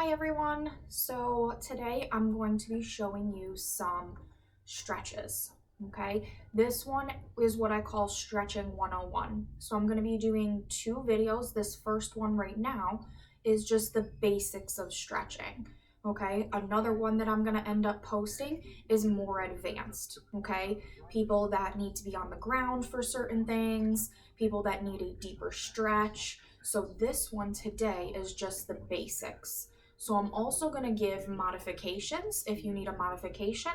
Hi everyone. So today I'm going to be showing you some stretches. Okay, this one is what I call stretching 101. So I'm going to be doing two videos. This first one right now is just the basics of stretching. Okay, another one that I'm going to end up posting is more advanced. Okay, people that need to be on the ground for certain things, people that need a deeper stretch. So this one today is just the basics. So I'm also going to give modifications if you need a modification.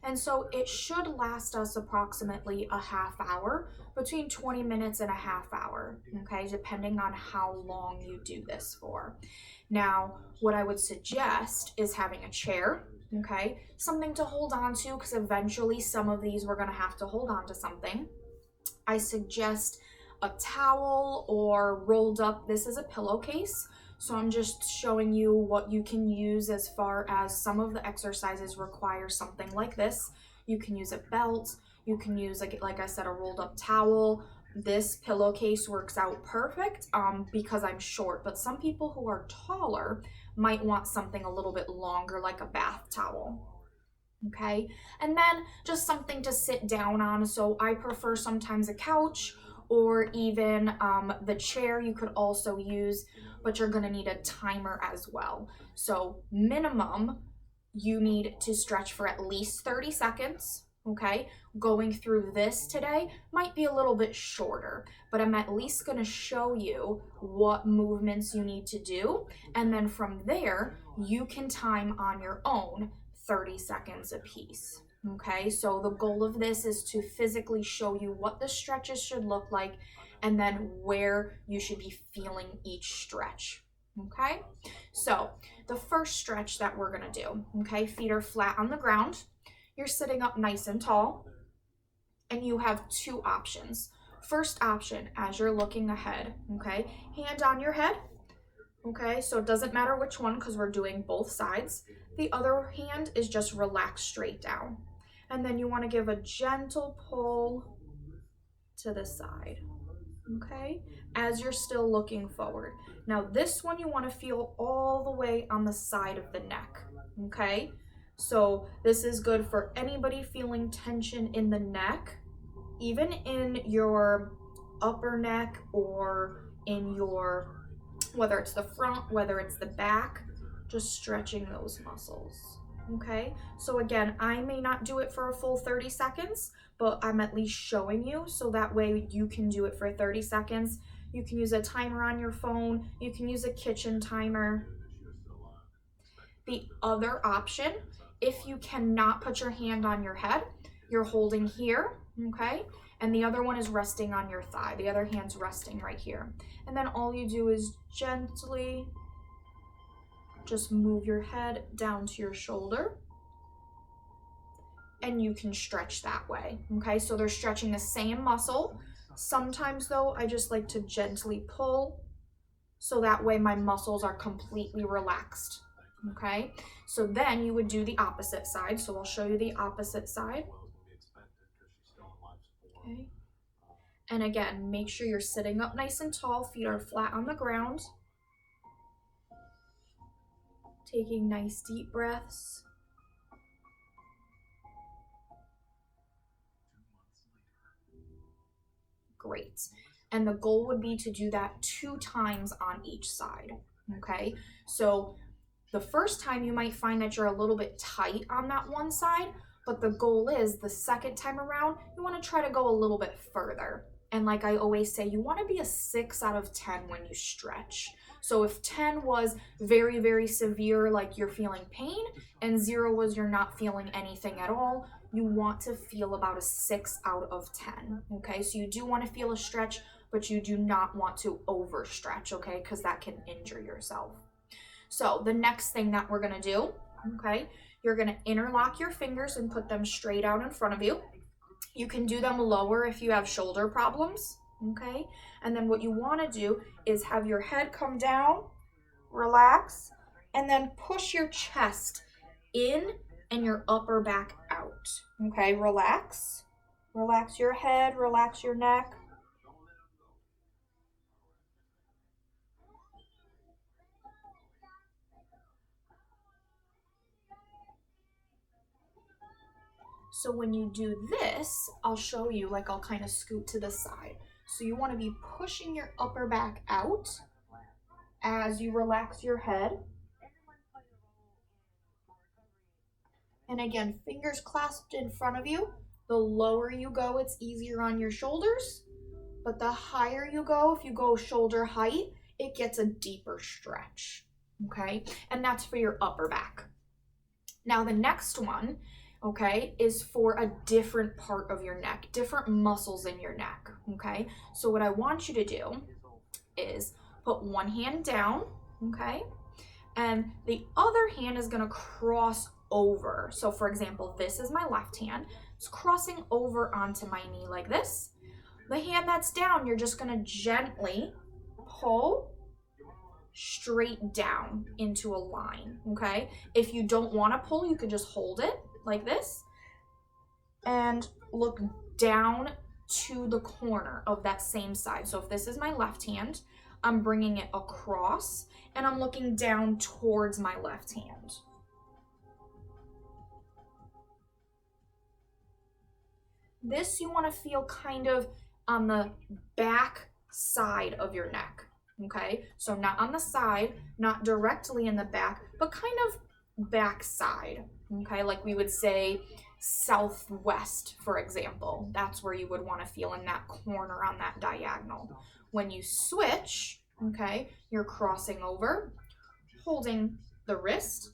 And so it should last us approximately a half hour, between 20 minutes and a half hour, okay, depending on how long you do this for. Now, what I would suggest is having a chair, okay, something to hold on to, because eventually some of these we're going to have to hold on to something. I suggest a towel or rolled up, this is a pillowcase. So I'm just showing you what you can use as far as some of the exercises require something like this. You can use a belt, you can use, like I said, a rolled up towel. This pillowcase works out perfect because I'm short, but some people who are taller might want something a little bit longer, like a bath towel. Okay, and then just something to sit down on. So I prefer sometimes a couch or even the chair you could also use, but you're going to need a timer as well. So minimum, you need to stretch for at least 30 seconds. Okay, going through this today might be a little bit shorter, but I'm at least going to show you what movements you need to do, and then from there you can time on your own 30 seconds a piece. Okay, so the goal of this is to physically show you what the stretches should look like and then where you should be feeling each stretch. Okay, so the first stretch that we're gonna do, okay, feet are flat on the ground, you're sitting up nice and tall, and you have two options. First option, as you're looking ahead, okay, hand on your head. Okay, so it doesn't matter which one because we're doing both sides. The other hand is just relaxed straight down. And then you want to give a gentle pull to the side, okay, as you're still looking forward. Now this one you want to feel all the way on the side of the neck, okay? So this is good for anybody feeling tension in the neck, even in your upper neck or in your, whether it's the front, whether it's the back, just stretching those muscles. Okay, so again, I may not do it for a full 30 seconds, but I'm at least showing you so that way you can do it for 30 seconds. You can use a timer on your phone, you can use a kitchen timer. The other option, if you cannot put your hand on your head, you're holding here, okay? And the other one is resting on your thigh. The other hand's resting right here. And then all you do is gently just move your head down to your shoulder, and you can stretch that way, okay? So they're stretching the same muscle. Sometimes though, I just like to gently pull so that way my muscles are completely relaxed, okay? So then you would do the opposite side. So I'll show you the opposite side. Okay. And again, make sure you're sitting up nice and tall, feet are flat on the ground. Taking nice deep breaths. Great. And the goal would be to do that 2 times on each side, okay? So the first time you might find that you're a little bit tight on that one side, but the goal is the second time around, you want to try to go a little bit further. And like I always say, you want to be a 6 out of 10 when you stretch. So if 10 was very, very severe, like you're feeling pain, and 0 was you're not feeling anything at all, you want to feel about a 6 out of 10, okay? So you do want to feel a stretch, but you do not want to overstretch, okay? Because that can injure yourself. So the next thing that we're gonna do, okay, you're gonna interlock your fingers and put them straight out in front of you. You can do them lower if you have shoulder problems, okay? And then what you wanna do is have your head come down, relax, and then push your chest in and your upper back out, okay? Relax, relax your head, relax your neck. So when you do this, I'll show you, like I'll kind of scoot to the side. So you want to be pushing your upper back out as you relax your head. And again, fingers clasped in front of you. The lower you go, it's easier on your shoulders. But the higher you go, if you go shoulder height, it gets a deeper stretch, okay? And that's for your upper back. Now the next one, okay, is for a different part of your neck, different muscles in your neck, okay? So what I want you to do is put one hand down, okay? And the other hand is gonna cross over. So for example, this is my left hand. It's crossing over onto my knee like this. The hand that's down, you're just gonna gently pull straight down into a line, okay? If you don't wanna pull, you can just hold it like this and look down to the corner of that same side. So if this is my left hand, I'm bringing it across and I'm looking down towards my left hand. This you want to feel kind of on the back side of your neck, okay? So not on the side, not directly in the back, but kind of back side, okay? Like we would say southwest, for example. That's where you would want to feel, in that corner on that diagonal. When you switch, okay, you're crossing over, holding the wrist,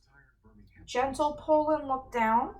gentle pull and look down.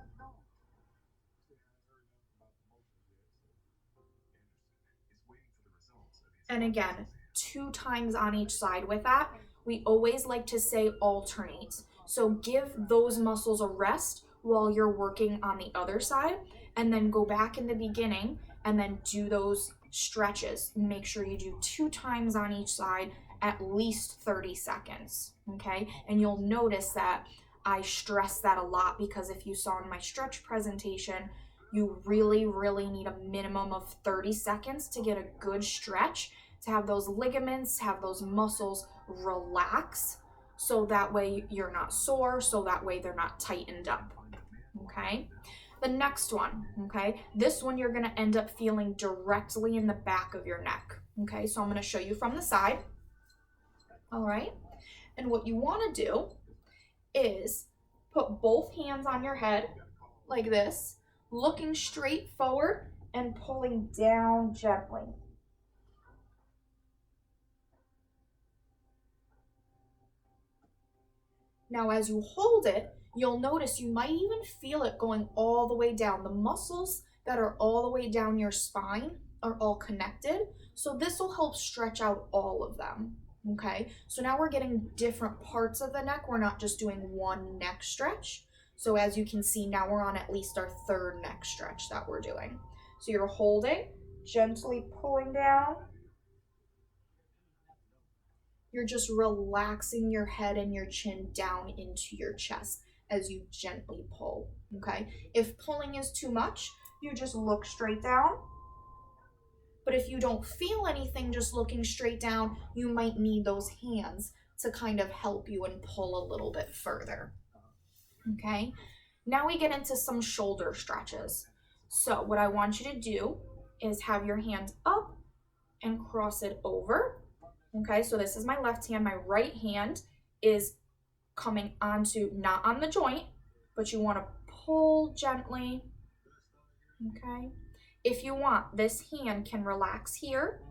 And again, 2 times on each side with that. We always like to say alternate. So give those muscles a rest while you're working on the other side, and then go back in the beginning and then do those stretches. Make sure you do 2 times on each side, at least 30 seconds, okay? And you'll notice that I stress that a lot, because if you saw in my stretch presentation, you really, really need a minimum of 30 seconds to get a good stretch, to have those ligaments, have those muscles relax, so that way you're not sore, so that way they're not tightened up, okay? The next one, okay? This one you're gonna end up feeling directly in the back of your neck, okay? So I'm gonna show you from the side, all right? And what you wanna do is put both hands on your head like this, looking straight forward and pulling down gently. Now, as you hold it, you'll notice you might even feel it going all the way down. The muscles that are all the way down your spine are all connected. So this will help stretch out all of them, okay? So now we're getting different parts of the neck. We're not just doing one neck stretch. So as you can see, now we're on at least our 3rd neck stretch that we're doing. So you're holding, gently pulling down. You're just relaxing your head and your chin down into your chest as you gently pull, okay? If pulling is too much, you just look straight down. But if you don't feel anything just looking straight down, you might need those hands to kind of help you and pull a little bit further, okay? Now we get into some shoulder stretches. So what I want you to do is have your hand up and cross it over. Okay, so this is my left hand. My right hand is coming onto, not on the joint, but you want to pull gently. Okay, if you want, this hand can relax here.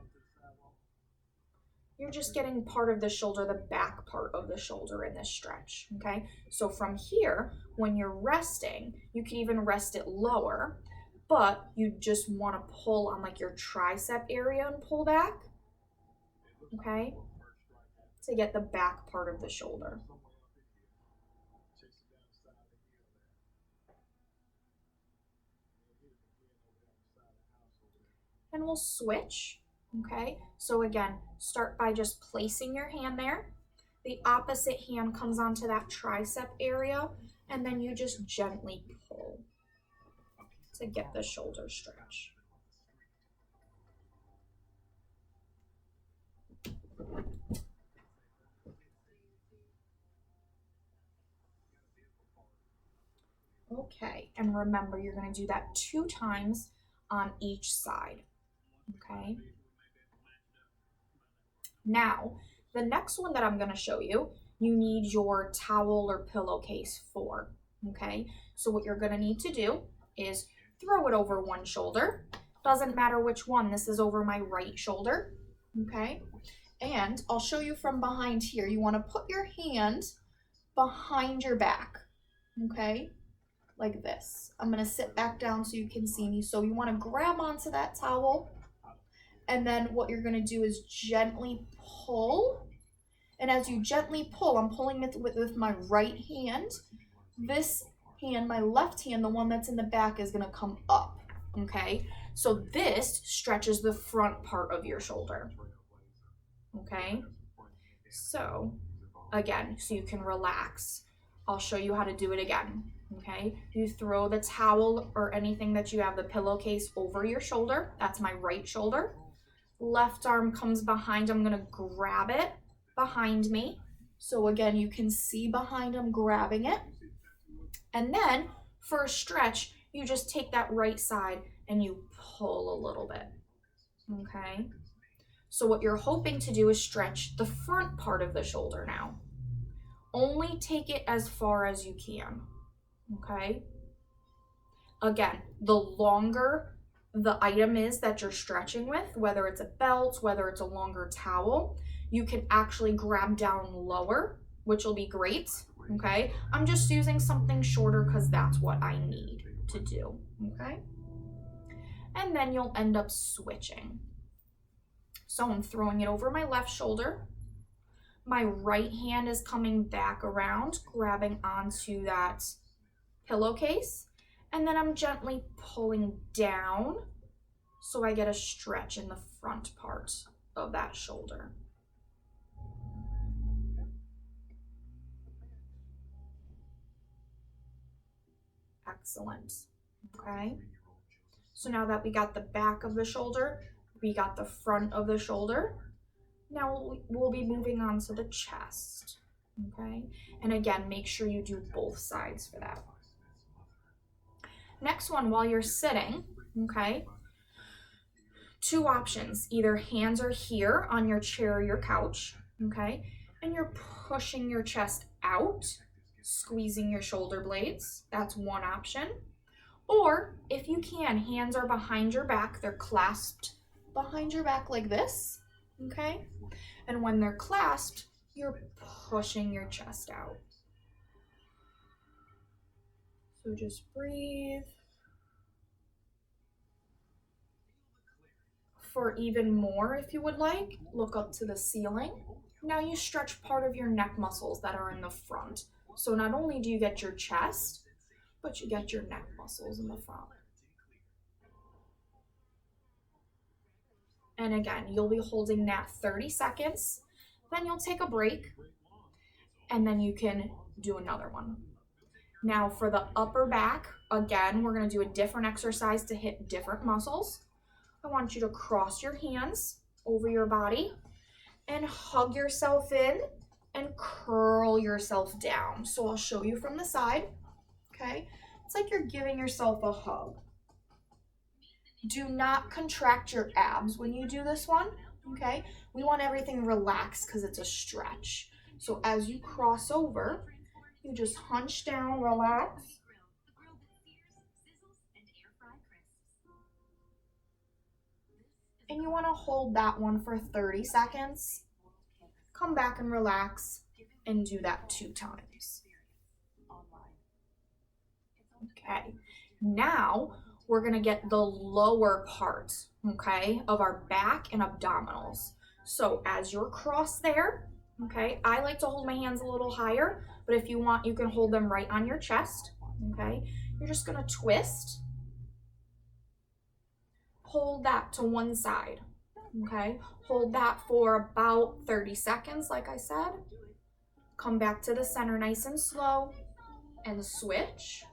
You're just getting part of the shoulder, the back part of the shoulder in this stretch. Okay, so from here, when you're resting, you can even rest it lower, but you just want to pull on like your tricep area and pull back. Okay, to get the back part of the shoulder. And we'll switch, okay? So again, start by just placing your hand there. The opposite hand comes onto that tricep area, and then you just gently pull to get the shoulder stretch. Okay, and remember, you're going to do that 2 times on each side. Okay. Now, the next one that I'm going to show you, you need your towel or pillowcase for. Okay, so what you're going to need to do is throw it over one shoulder. Doesn't matter which one, this is over my right shoulder. Okay, and I'll show you from behind here. You want to put your hand behind your back. Okay, like this. I'm going to sit back down so you can see me. So you want to grab onto that towel, and then what you're going to do is gently pull. And as you gently pull, I'm pulling with my right hand. This hand, my left hand, the one that's in the back, is going to come up. Okay, so this stretches the front part of your shoulder. Okay, so again, so you can relax. I'll show you how to do it again. Okay, you throw the towel or anything that you have, the pillowcase, over your shoulder. That's my right shoulder. Left arm comes behind. I'm gonna grab it behind me. So again, you can see behind, I'm grabbing it. And then for a stretch, you just take that right side and you pull a little bit. Okay, so what you're hoping to do is stretch the front part of the shoulder now. Only take it as far as you can. Okay, again, the longer the item is that you're stretching with, whether it's a belt, whether it's a longer towel, you can actually grab down lower, which will be great. Okay, I'm just using something shorter because that's what I need to do. Okay, and then you'll end up switching. So I'm throwing it over my left shoulder. My right hand is coming back around, grabbing onto that pillowcase, and then I'm gently pulling down so I get a stretch in the front part of that shoulder. Excellent. Okay, so now that we got the back of the shoulder, we got the front of the shoulder, now we'll be moving on to the chest. Okay, and again, make sure you do both sides for that. Next one, while you're sitting, okay, 2 options. Either hands are here on your chair or your couch, okay, and you're pushing your chest out, squeezing your shoulder blades. That's one option. Or if you can, hands are behind your back. They're clasped behind your back like this, okay? And when they're clasped, you're pushing your chest out. So just breathe. For even more, if you would like, look up to the ceiling. Now you stretch part of your neck muscles that are in the front. So not only do you get your chest, but you get your neck muscles in the front. And again, you'll be holding that 30 seconds, then you'll take a break, and then you can do another one. Now for the upper back, again, we're gonna do a different exercise to hit different muscles. I want you to cross your hands over your body and hug yourself in and curl yourself down. So I'll show you from the side, okay? It's like you're giving yourself a hug. Do not contract your abs when you do this one, okay? We want everything relaxed because it's a stretch. So as you cross over, you just hunch down, relax. And you want to hold that one for 30 seconds. Come back and relax and do that 2 times. Okay, now we're gonna get the lower part, okay, of our back and abdominals. So as you're crossed there, okay, I like to hold my hands a little higher, but if you want, you can hold them right on your chest, okay? You're just gonna twist. Hold that to one side, okay? Hold that for about 30 seconds, like I said. Come back to the center nice and slow and switch.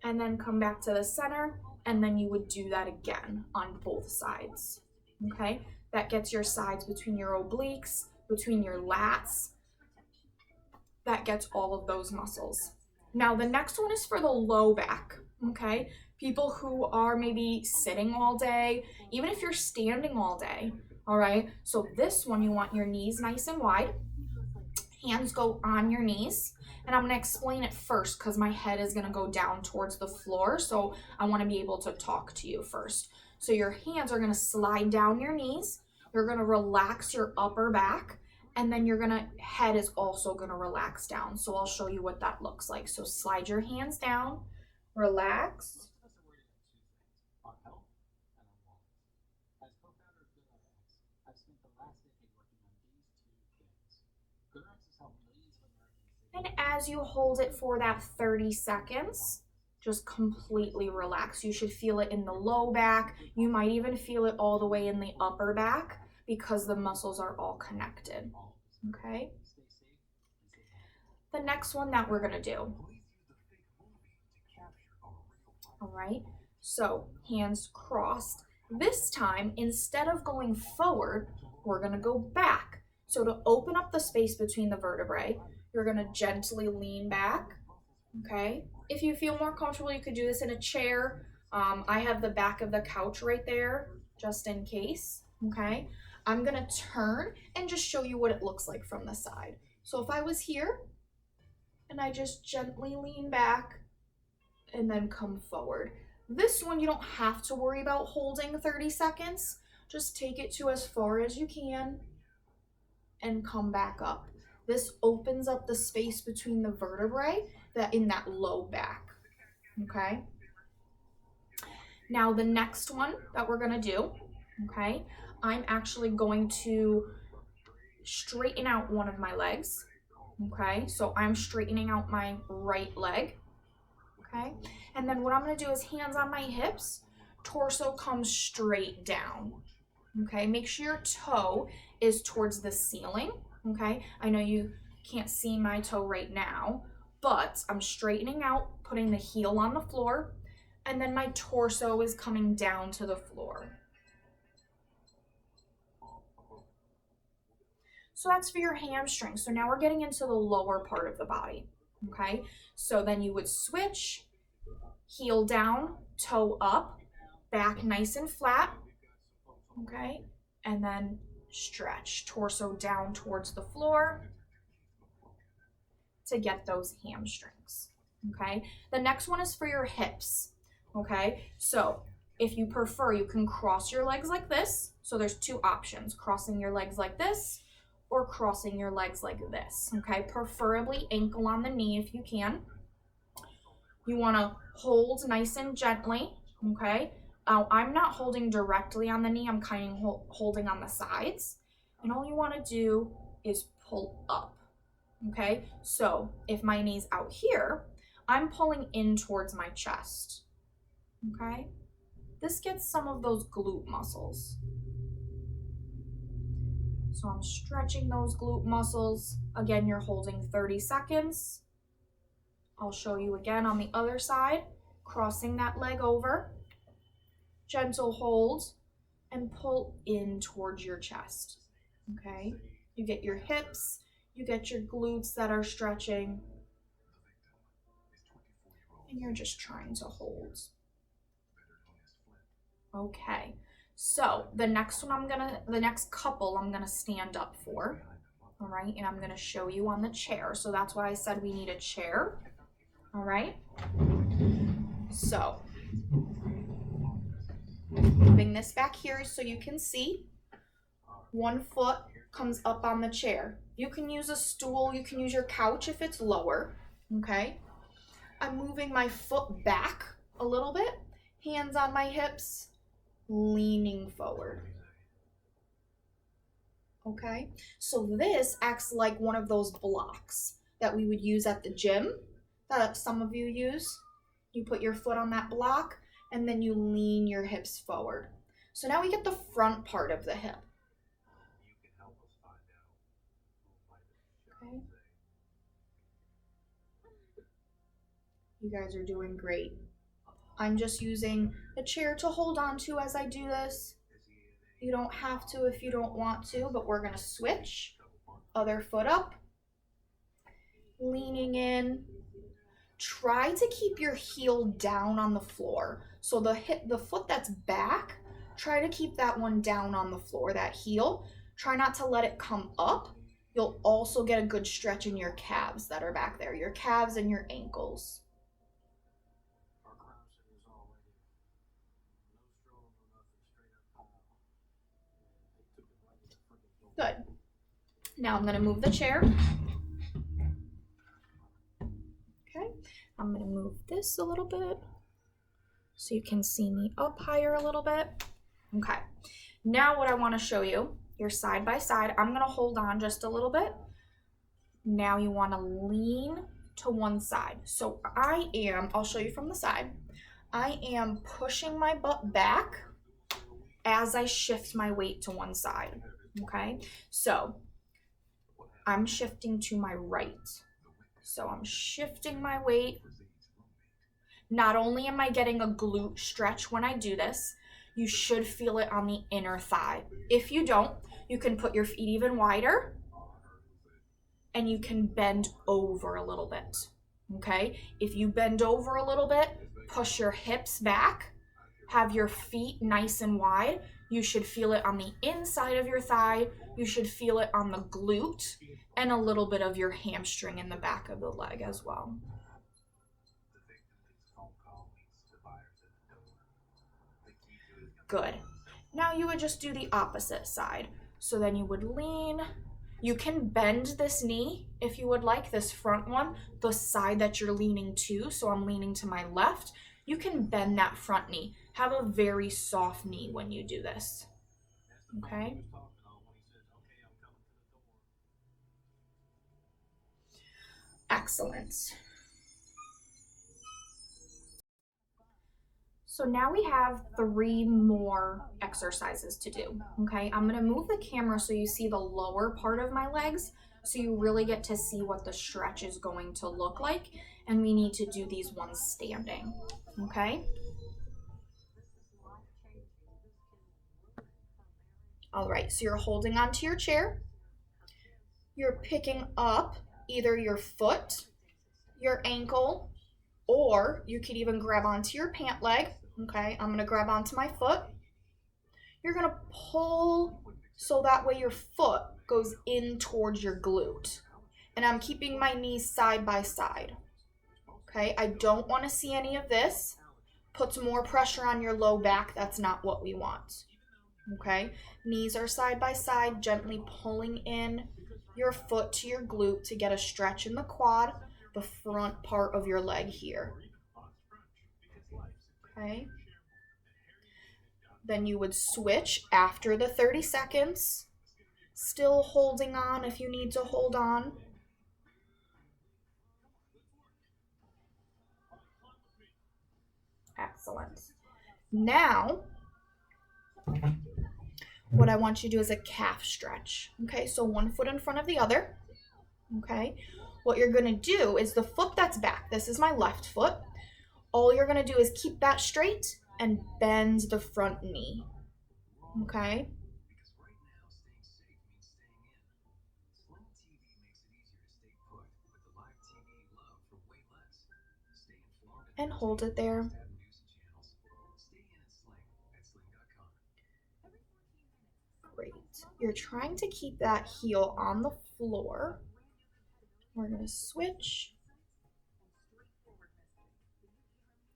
And then come back to the center, and then you would do that again on both sides, okay? That gets your sides between your obliques, between your lats. That gets all of those muscles. Now the next one is for the low back, okay? People who are maybe sitting all day, even if you're standing all day, all right? So this one, you want your knees nice and wide. Hands go on your knees. And I'm gonna explain it first because my head is gonna go down towards the floor. So I wanna be able to talk to you first. So your hands are gonna slide down your knees. You're gonna relax your upper back. And then head is also gonna relax down. So I'll show you what that looks like. So slide your hands down, relax. And as you hold it for that 30 seconds, just completely relax. You should feel it in the low back. You might even feel it all the way in the upper back because the muscles are all connected, okay? The next one that we're gonna do. All right, so hands crossed. This time, instead of going forward, we're gonna go back. So to open up the space between the vertebrae, you're gonna gently lean back, okay? If you feel more comfortable, you could do this in a chair. I have the back of the couch right there, just in case, okay? I'm gonna turn and just show you what it looks like from the side. So if I was here, and I just gently lean back, and then come forward. This one, you don't have to worry about holding 30 seconds. Just take it to as far as you can and come back up. This opens up the space between the vertebrae in that low back, okay? Now the next one that we're gonna do, okay, I'm actually going to straighten out one of my legs, okay? So I'm straightening out my right leg. Okay, and then what I'm gonna do is hands on my hips, torso comes straight down. Okay, make sure your toe is towards the ceiling. Okay, I know you can't see my toe right now, but I'm straightening out, putting the heel on the floor, and then my torso is coming down to the floor. So that's for your hamstring. So now we're getting into the lower part of the body. Okay, so then you would switch, heel down, toe up, back nice and flat, okay, and then stretch, torso down towards the floor to get those hamstrings, okay? The next one is for your hips, okay? So if you prefer, you can cross your legs like this. So there's two options, crossing your legs like this or crossing your legs like this, okay? Preferably ankle on the knee if you can. You wanna hold nice and gently, okay? I'm not holding directly on the knee, I'm kind of holding on the sides. And all you wanna do is pull up, okay? So if my knee's out here, I'm pulling in towards my chest, okay? This gets some of those glute muscles. So I'm stretching those glute muscles. Again, you're holding 30 seconds. I'll show you again on the other side, crossing that leg over, gentle hold, and pull in towards your chest, okay? You get your hips, you get your glutes that are stretching, and you're just trying to hold. Okay, so the next couple I'm gonna stand up for, all right? And I'm gonna show you on the chair. So that's why I said we need a chair, all right? So, moving this back here so you can see. One foot comes up on the chair. You can use a stool, you can use your couch if it's lower, okay? I'm moving my foot back a little bit, hands on my hips, leaning forward. Okay, so this acts like one of those blocks that we would use at the gym that some of you use. You put your foot on that block and then you lean your hips forward. So now we get the front part of the hip. Okay. You guys are doing great. I'm just using the chair to hold on to as I do this. You don't have to if you don't want to, but we're gonna switch. Other foot up, leaning in. Try to keep your heel down on the floor. So the foot that's back, try to keep that one down on the floor, that heel. Try not to let it come up. You'll also get a good stretch in your calves that are back there, your calves and your ankles. Good. Now I'm going to move the chair. Okay, I'm going to move this a little bit so you can see me up higher a little bit. Okay, now what I want to show you, you're side by side. I'm going to hold on just a little bit. Now you want to lean to one side. So I'll show you from the side. I am pushing my butt back as I shift my weight to one side. Okay, so I'm shifting to my right. So I'm shifting my weight. Not only am I getting a glute stretch when I do this, you should feel it on the inner thigh. If you don't, you can put your feet even wider and you can bend over a little bit. Okay? If you bend over a little bit, push your hips back, have your feet nice and wide. You should feel it on the inside of your thigh. You should feel it on the glute and a little bit of your hamstring in the back of the leg as well. Good. Now you would just do the opposite side. So then you would lean. You can bend this knee if you would like, this front one, the side that you're leaning to. So I'm leaning to my left. You can bend that front knee. Have a very soft knee when you do this. Okay? Excellent. So now we have 3 more exercises to do, okay? I'm gonna move the camera so you see the lower part of my legs, so you really get to see what the stretch is going to look like, and we need to do these ones standing, okay? All right, so you're holding onto your chair. You're picking up either your foot, your ankle, or you could even grab onto your pant leg. Okay, I'm gonna grab onto my foot. You're gonna pull so that way your foot goes in towards your glute. And I'm keeping my knees side by side. Okay, I don't wanna see any of this. Puts more pressure on your low back. That's not what we want. Okay, knees are side by side, gently pulling in your foot to your glute to get a stretch in the quad, the front part of your leg here. Okay. Then you would switch after the 30 seconds, still holding on if you need to hold on. Excellent. Now, what I want you to do is a calf stretch. Okay, so one foot in front of the other. Okay, what you're gonna do is the foot that's back, this is my left foot. All you're gonna do is keep that straight and bend the front knee. Okay? And hold it there. Great. You're trying to keep that heel on the floor. We're gonna switch.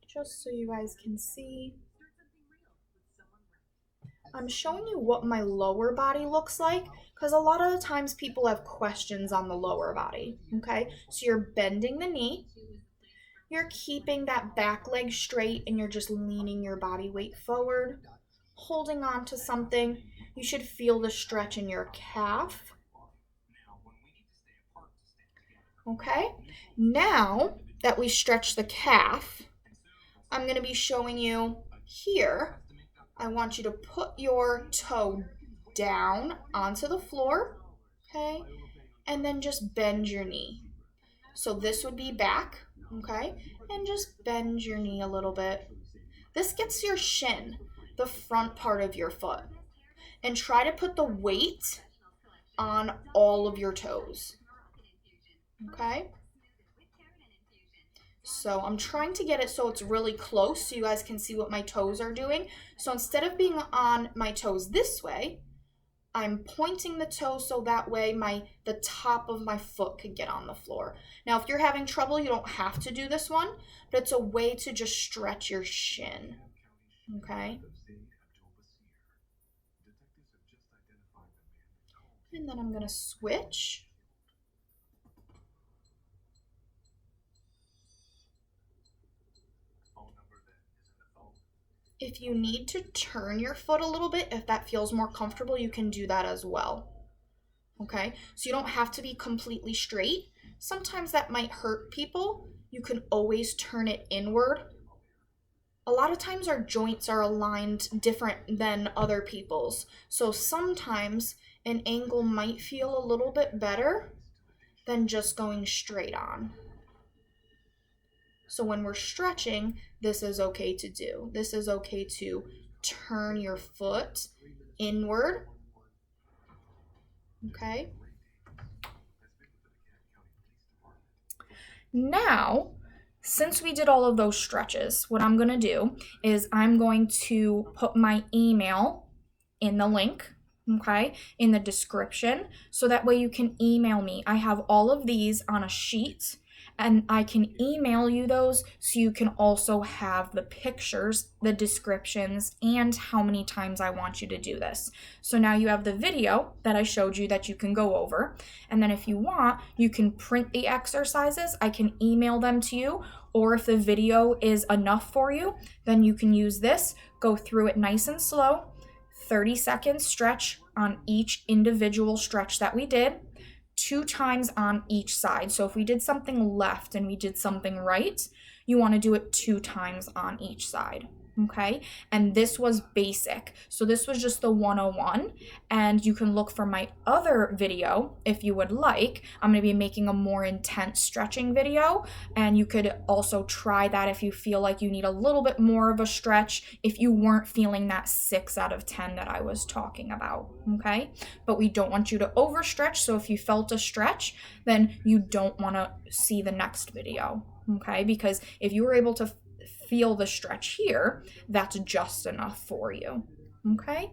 Just so you guys can see. I'm showing you what my lower body looks like because a lot of the times people have questions on the lower body, okay? So you're bending the knee, you're keeping that back leg straight, and you're just leaning your body weight forward, holding on to something. You should feel the stretch in your calf. Okay, now that we stretch the calf, I'm going to be showing you here. I want you to put your toe down onto the floor, okay? And then just bend your knee. So this would be back, okay? And just bend your knee a little bit. This gets your shin, the front part of your foot. And try to put the weight on all of your toes. Okay? So I'm trying to get it so it's really close so you guys can see what my toes are doing. So instead of being on my toes this way, I'm pointing the toe so that way the top of my foot could get on the floor. Now, if you're having trouble, you don't have to do this one, but it's a way to just stretch your shin. Okay? And then I'm going to switch. If you need to turn your foot a little bit, if that feels more comfortable, you can do that as well. Okay, so you don't have to be completely straight. Sometimes that might hurt people. You can always turn it inward. A lot of times our joints are aligned different than other people's. So sometimes an angle might feel a little bit better than just going straight on. So when we're stretching, this is okay to do. This is okay to turn your foot inward. Okay. Now, since we did all of those stretches, what I'm going to do is I'm going to put my email in the link, okay, in the description, so that way you can email me. I have all of these on a sheet, and I can email you those so you can also have the pictures, the descriptions, and how many times I want you to do this. So now you have the video that I showed you that you can go over, and then if you want, you can print the exercises. I can email them to you, or if the video is enough for you, then you can use this, go through it nice and slow, 30-second stretch on each individual stretch that we did, 2 times on each side. So if we did something left and we did something right, you want to do it 2 times on each side. Okay, and this was basic. So this was just the 101, and you can look for my other video if you would like. I'm going to be making a more intense stretching video, and you could also try that if you feel like you need a little bit more of a stretch if you weren't feeling that 6 out of 10 that I was talking about. Okay, but we don't want you to overstretch, so if you felt a stretch, then you don't want to see the next video. Okay, because if you were able to feel the stretch here, that's just enough for you. Okay?